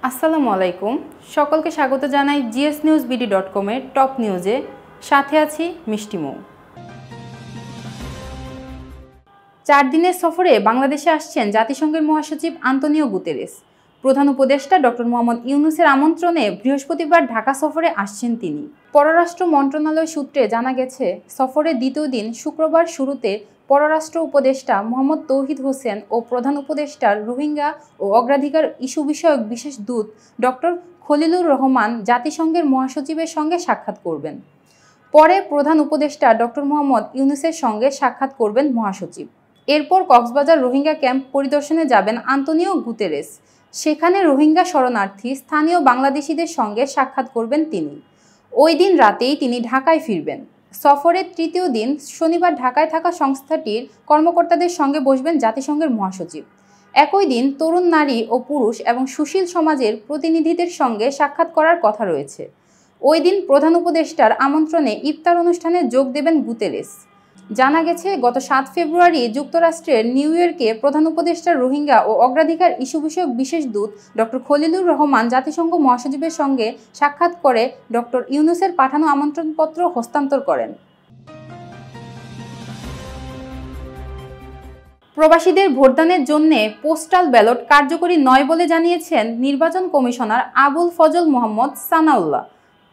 আসসালামু আলাইকুম, সকলকে স্বাগত জানাই gsnewsbd.com এর টপ নিউজে। সাথে আছি মিষ্টি মৌ। 4 দিনের সফরে বাংলাদেশে আসছেন জাতিসংঘের মহাসচিব আন্তোনিও গুতেরেস। প্রধান উপদেষ্টা ডক্টর মোহাম্মদ ইউনূসের আমন্ত্রণে বৃহস্পতিবার ঢাকা সফরে আসছেন তিনি। পররাষ্ট্র মন্ত্রণালয় সূত্রে জানা গেছে, সফরের দ্বিতীয় দিন শুক্রবার শুরুতে পররাষ্ট্র উপদেষ্টা মোহাম্মদ তৌহিদ হোসেন ও প্রধান উপদেষ্টার রোহিঙ্গা ও অগ্রাধিকার ইস্যু বিষয়ক বিশেষ দূত ডক্টর খলিলুর রহমান জাতিসংঘের মহাসচিবের সঙ্গে সাক্ষাৎ করবেন। পরে প্রধান উপদেষ্টা ডক্টর মোহাম্মদ ইউনূসের সঙ্গে সাক্ষাৎ করবেন মহাসচিব। এরপর কক্সবাজার রোহিঙ্গা ক্যাম্প পরিদর্শনে যাবেন আন্তোনিও গুতেরেস। সেখানে রোহিঙ্গা শরণার্থী স্থানীয় বাংলাদেশিদের সঙ্গে সাক্ষাৎ করবেন তিনি। ওই দিন রাতেই তিনি ঢাকায় ফিরবেন। সফরের তৃতীয় দিন শনিবার ঢাকায় থাকা সংস্থাটির কর্মকর্তাদের সঙ্গে বসবেন জাতিসংঘের মহাসচিব। একই দিন তরুণ নারী ও পুরুষ এবং সুশীল সমাজের প্রতিনিধিদের সঙ্গে সাক্ষাৎ করার কথা রয়েছে। ওই দিন প্রধান উপদেষ্টার আমন্ত্রণে ইফতার অনুষ্ঠানে যোগ দেবেন গুতেরেস। জানা গেছে, গত 7 ফেব্রুয়ারি যুক্তরাষ্ট্রের নিউ ইয়র্কে প্রধান উপদেষ্টার রোহিঙ্গা ও অগ্রাধিকার ইস্যু বিষয়ক বিশেষ দূত ডক্টর খলিলুর রহমান জাতিসংঘ মহাসচিবের সঙ্গে সাক্ষাৎ করে ডক্টর ইউনূসের পাঠানো আমন্ত্রণপত্র হস্তান্তর করেন। প্রবাসীদের ভোটদানের জন্য পোস্টাল ব্যালট কার্যকরী নয় বলে জানিয়েছেন নির্বাচন কমিশনার আবুল ফজল মোহাম্মদ সানাউল্লাহ।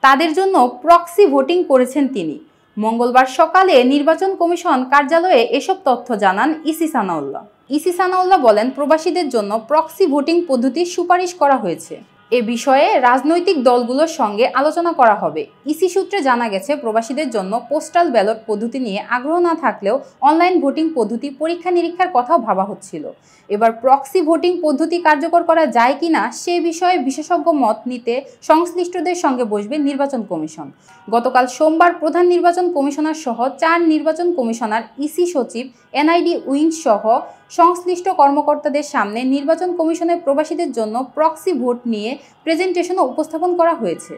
তাদের জন্য প্রক্সি ভোটিং করেছেন তিনি। মঙ্গলবার সকালে নির্বাচন কমিশন কার্যালয়ে এসব তথ্য জানান ইসি সানাউল্লাহ বলেন, প্রবাসীদের জন্য প্রক্সি ভোটিং পদ্ধতির সুপারিশ করা হয়েছে। এ বিষয়ে রাজনৈতিক দলগুলোর সঙ্গে আলোচনা করা হবে। ইসি সূত্রে জানা গেছে, প্রবাসীদের জন্য পোস্টাল ব্যালট পদ্ধতি নিয়ে আগ্রহ না থাকলেও অনলাইন ভোটিং পদ্ধতি পরীক্ষা নিরীক্ষার কথাও ভাবা হচ্ছিল। এবার প্রক্সি ভোটিং পদ্ধতি কার্যকর করা যায় কিনা সে বিষয়ে বিশেষজ্ঞ মত নিতে সংশ্লিষ্টদের সঙ্গে বসবে নির্বাচন কমিশন। গতকাল সোমবার প্রধান নির্বাচন কমিশনার সহ 4 নির্বাচন কমিশনার, ইসি সচিব, এনআইডি উইং সহ সংশ্লিষ্ট কর্মকর্তাদের সামনে নির্বাচন কমিশনের প্রবাসীদের জন্য প্রক্সি ভোট নিয়ে প্রেজেন্টেশনও উপস্থাপন করা হয়েছে।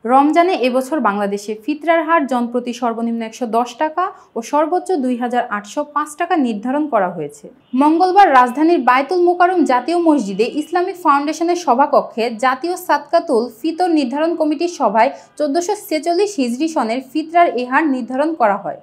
রমজানে এবছর বাংলাদেশে ফিতরার হার জনপ্রতি সর্বনিম্ন 110 টাকা ও সর্বোচ্চ 2805 টাকা নির্ধারণ করা হয়েছে। মঙ্গলবার রাজধানীর বায়তুল মোকাররম জাতীয় মসজিদে ইসলামিক ফাউন্ডেশনের সভাকক্ষে জাতীয় সাদকাতুল ফিতর নির্ধারণ কমিটির সভায় 1446 হিজরি সনের ফিতরার এ হার নির্ধারণ করা হয়।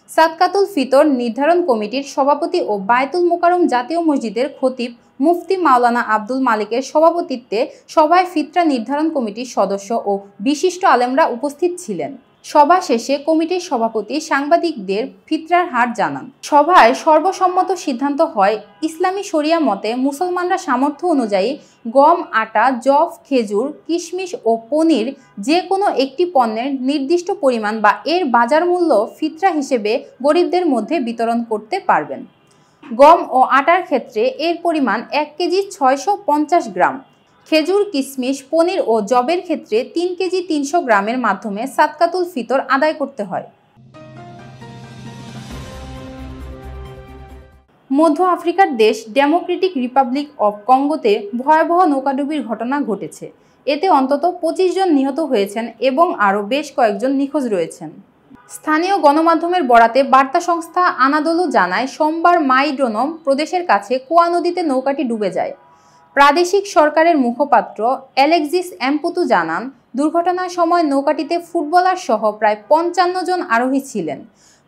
সাদকাতুল ফিতর নির্ধারণ কমিটির সভাপতি ও বায়তুল মোকাররম জাতীয় মসজিদের খতিব মুফতি মাওলানা আব্দুল মালিকের সভাপতিত্বে সভায় ফিতরা নির্ধারণ কমিটির সদস্য ও বিশিষ্ট আলেমরা উপস্থিত ছিলেন। সভা শেষে কমিটির সভাপতি সাংবাদিকদের ফিতরার হার জানান। সভায় সর্বসম্মত সিদ্ধান্ত হয়, ইসলামী শরিয়া মতে মুসলমানরা সামর্থ্য অনুযায়ী গম, আটা, যব, খেজুর, কিশমিশ ও পনির যে কোনো একটি পণ্যের নির্দিষ্ট পরিমাণ বা এর বাজার মূল্য ফিতরা হিসেবে গরিবদের মধ্যে বিতরণ করতে পারবেন। গম ও আটার ক্ষেত্রে এর পরিমাণ 1 কেজি 650 গ্রাম। খেজুর, কিশমিশ, পনির ও জবের ক্ষেত্রে 3 কেজি 300 গ্রামের মাধ্যমে সাদকাতুল ফিতর আদায় করতে হয়। মধ্য আফ্রিকার দেশ ডেমোক্রেটিক রিপাবলিক অব কঙ্গোতে ভয়াবহ নৌকাডুবির ঘটনা ঘটেছে। এতে অন্তত 25 জন নিহত হয়েছেন এবং আরও বেশ কয়েকজন নিখোঁজ রয়েছেন। স্থানীয় গণমাধ্যমের বরাতে বার্তা সংস্থা আনাদোলু জানায়, সোমবার মাইডোনম প্রদেশের কাছে কোয়া নদীতে নৌকাটি ডুবে যায়। প্রাদেশিক সরকারের মুখপাত্র অ্যালেক্সিস এমপুতু জানান, দুর্ঘটনার সময় নৌকাটিতে ফুটবলার সহ প্রায় 55 জন আরোহী ছিলেন।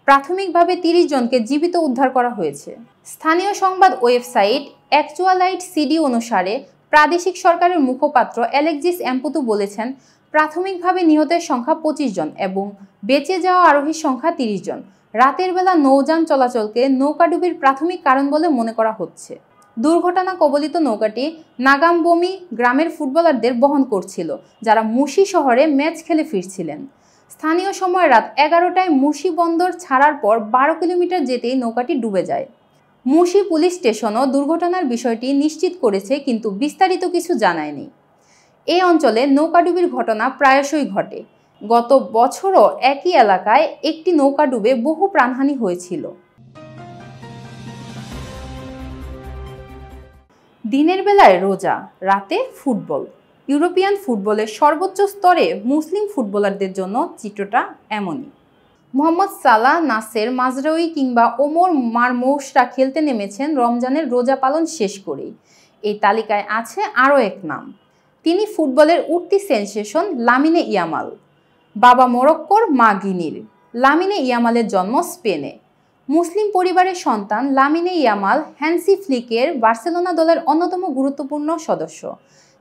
প্রাথমিকভাবে 30 জনকে জীবিত উদ্ধার করা হয়েছে। স্থানীয় সংবাদ ওয়েবসাইট অ্যাকচুয়ালাইট সিডি অনুসারে প্রাদেশিক সরকারের মুখপাত্র অ্যালেক্সিস এমপুতু বলেছেন, প্রাথমিকভাবে নিহতের সংখ্যা 25 জন এবং বেঁচে যাওয়া আরোহীর সংখ্যা 30 জন। রাতের বেলা নৌযান চলাচলকে নৌকাডুবির প্রাথমিক কারণ বলে মনে করা হচ্ছে। দুর্ঘটনা কবলিত নৌকাটি নাগামবমি গ্রামের ফুটবলারদের বহন করছিল, যারা মুশি শহরে ম্যাচ খেলে ফিরছিলেন। স্থানীয় সময় রাত 11টায় মুশি বন্দর ছাড়ার পর 12 কিলোমিটার যেতেই নৌকাটি ডুবে যায়। মুশি পুলিশ স্টেশনও দুর্ঘটনার বিষয়টি নিশ্চিত করেছে, কিন্তু বিস্তারিত কিছু জানায়নি। এই অঞ্চলে নৌকাডুবির ঘটনা প্রায়শই ঘটে। গত বছরও একই এলাকায় একটি নৌকা ডুবে বহু প্রাণহানি হয়েছিল। দিনের বেলায় রোজা, রাতে ফুটবল। ইউরোপিয়ান ফুটবলের সর্বোচ্চ স্তরে মুসলিম ফুটবলারদের জন্য চিত্রটা এমনই। মোহাম্মদ সালাহ, নাসের, মাজরাউই কিংবা ওমর মারমৌশরা খেলতে নেমেছেন রমজানের রোজা পালন শেষ করেই। এই তালিকায় আছে আরও এক নাম। তিনি ফুটবলের উঠতি সেনসেশন লামিনে ইয়ামাল। বাবা মরক্কোর, মা গিনির। লামিনে ইয়ামালের জন্ম স্পেনে। মুসলিম পরিবারের সন্তান লামিনে ইয়ামাল হ্যান্সি ফ্লিকের বার্সেলোনা দলের অন্যতম গুরুত্বপূর্ণ সদস্য।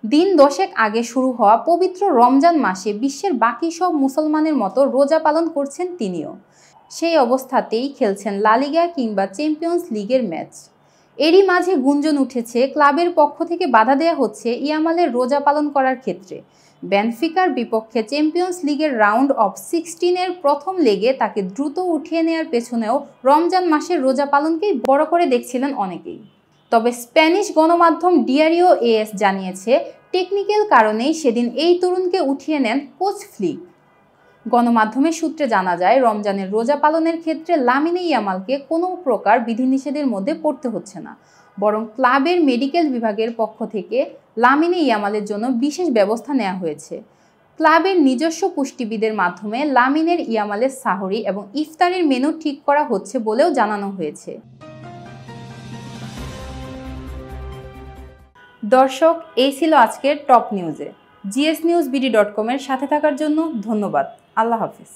দিন 10 আগে শুরু হওয়া পবিত্র রমজান মাসে বিশ্বের বাকি সব মুসলমানের মতো রোজা পালন করছেন তিনিও। সেই অবস্থাতেই খেলছেন লা লিগা কিংবা চ্যাম্পিয়ন্স লিগের ম্যাচ। এরই মাঝে গুঞ্জন উঠেছে ক্লাবের পক্ষ থেকে বাধা দেওয়া হচ্ছে ইয়ামালের রোজা পালন করার ক্ষেত্রে। বেনফিকার বিপক্ষে চ্যাম্পিয়ন্স লিগের রাউন্ড অফ 16-এর প্রথম লেগে তাকে দ্রুত উঠিয়ে নেওয়ার পেছনেও রমজান মাসের রোজা পালনকেই বড় করে দেখছিলেন অনেকেই। তবে স্প্যানিশ গণমাধ্যম ডিয়ারিও এস জানিয়েছে, টেকনিক্যাল কারণেই সেদিন এই তরুণকে উঠিয়ে নেন কোচ ফ্লিক। গণমাধ্যমের সূত্রে জানা যায়, রমজানের রোজা পালনের ক্ষেত্রে লামিনে ইয়ামালকে কোনো প্রকার বিধিনিষেধের মধ্যে পড়তে হচ্ছে না, বরং ক্লাবের মেডিকেল বিভাগের পক্ষ থেকে লামিনে ইয়ামালের জন্য বিশেষ ব্যবস্থা নেওয়া হয়েছে। ক্লাবের নিজস্ব পুষ্টিবিদের মাধ্যমে লামিনের ইয়ামালের সাহরি এবং ইফতারের মেনু ঠিক করা হচ্ছে বলেও জানানো হয়েছে। দর্শক, এই ছিল আজকের টপ নিউজে। GSNewsBD.com এর সাথে থাকার জন্য ধন্যবাদ। আল্লাহ হাফিজ।